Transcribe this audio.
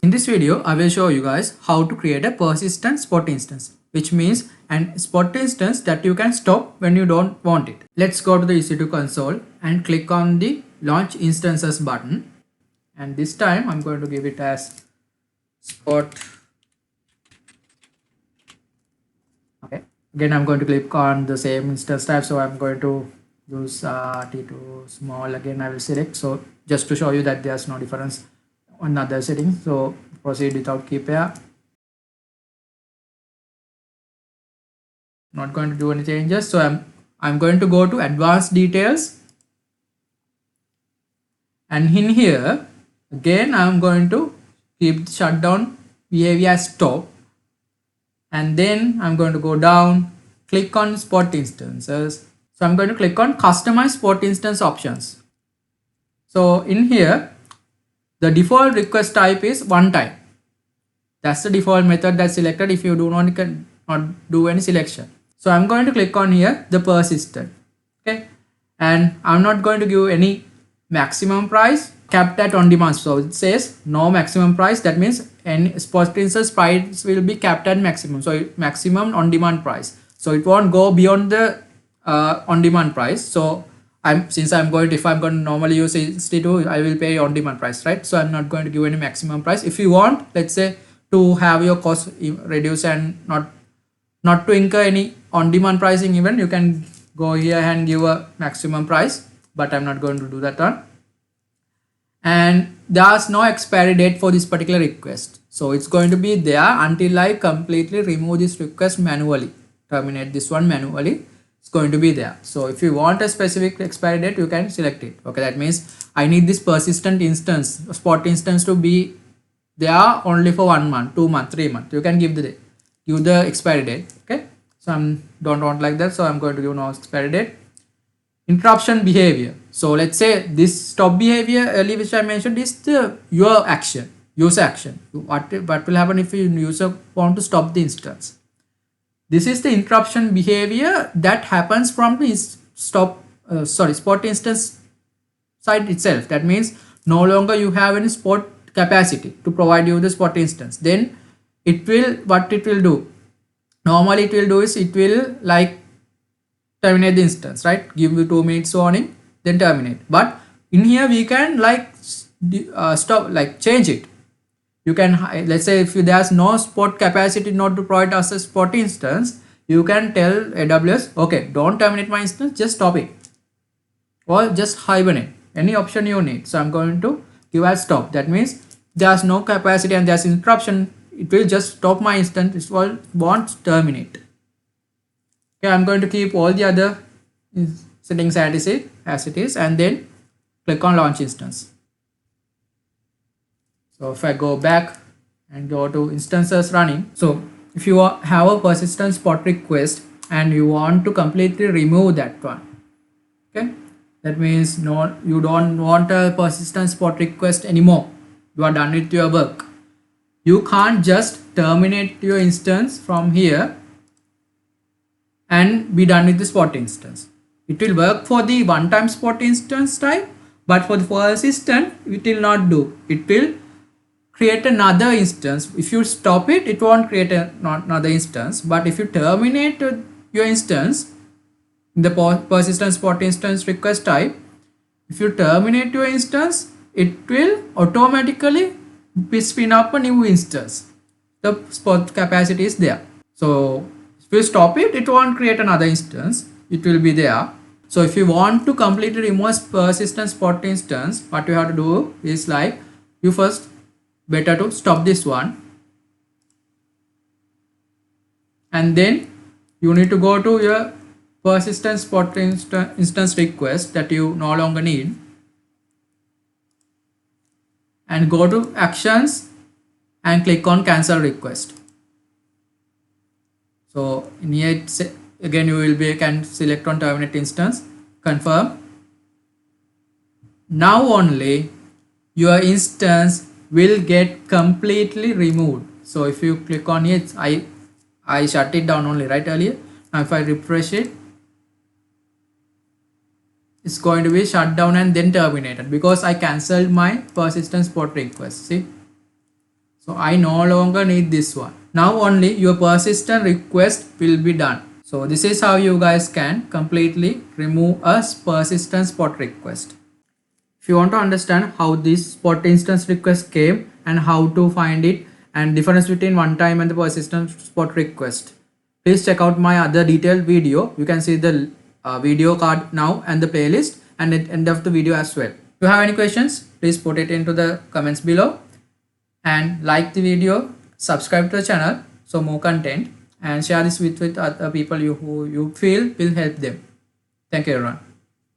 In this video, I will show you guys how to create a persistent spot instance, which means an spot instance that you can stop when you don't want it. Let's go to the EC2 console and click on the launch instances button. And this time I'm going to give it as spot. Okay. Again, I'm going to click on the same instance type. So I'm going to use T2 small. Again, I will select. So just to show you that there's no difference on other settings. So proceed without key pair. Not going to do any changes. So I'm going to go to advanced details. And in here, again, I'm going to keep the shutdown behavior as stop. And then I'm going to go down, click on spot instances. So I'm going to click on customize spot instance options. So in here, the default request type is one time. That's the default method that's selected if you do not do any selection. So I'm going to click on here, the persistent. Okay. And I'm not going to give any maximum price, capped at on demand. So it says no maximum price. That means any spot instance price will be capped at maximum. So maximum on demand price. So it won't go beyond the on demand price. So if I'm going to normally use EC2, I will pay on demand price, right? So I'm not going to give any maximum price. If you want, let's say, to have your cost reduced and not to incur any on demand pricing even, you can go here and give a maximum price, but I'm not going to do that one. And there's no expiry date for this particular request. So it's going to be there until I completely remove this request manually, terminate this one manually. It's going to be there. So if you want a specific expiry date, you can select it. Okay, that means I need this persistent instance, spot instance to be there only for 1 month, 2 months, 3 months. You can give the expiry date. Okay, so I don't want like that. So I'm going to give no expiry date. Interruption behavior. So let's say this stop behavior earlier which I mentioned is your action, user action. What will happen if you user want to stop the instance? This is the interruption behavior that happens from the spot instance side itself. That means no longer you have any spot capacity to provide you the spot instance. Then what it will do? Normally it will do is it will like terminate the instance, right? Give you 2 minutes warning, then terminate. But in here we can like stop, like change it. You can, let's say if there's no spot capacity not to provide us a spot instance, you can tell AWS, okay, don't terminate my instance, just stop it, or just hibernate, any option you need. So I'm going to give as stop. That means there's no capacity and there's interruption, it will just stop my instance, it won't terminate. Okay, I'm going to keep all the other settings as it is, and then click on launch instance. So if I go back and go to instances running, so if you have a persistent spot request and you want to completely remove that one, okay, that means you don't want a persistent spot request anymore, you are done with your work. You can't just terminate your instance from here and be done with the spot instance. It will work for the one-time spot instance type, but for the persistent it will not do. It will create another instance. If you stop it, it won't create another instance. But if you terminate your instance in the persistent spot instance request type, if you terminate your instance, it will automatically spin up a new instance. The spot capacity is there. So if you stop it, it won't create another instance. It will be there. So if you want to completely remove persistent spot instance, what you have to do is like, you first better to stop this one, and then you need to go to your persistent spot instance request that you no longer need, and go to actions and click on cancel request. So in here again you can select on terminate instance, confirm. Now only your instance will get completely removed. So if you click on it, I shut it down only right earlier. Now if I refresh it, it's going to be shut down and then terminated because I cancelled my persistent spot request. See, So I no longer need this one. Now only your persistent request will be done. So this is how you guys can completely remove a persistent spot request. If you want to understand how this spot instance request came and how to find it and difference between one time and the persistent spot request, please check out my other detailed video. You can see the video card now and the playlist and at the end of the video as well. If you have any questions, please put it into the comments below and like the video, subscribe to the channel so more content, and share this with other people who you feel will help them. Thank you everyone.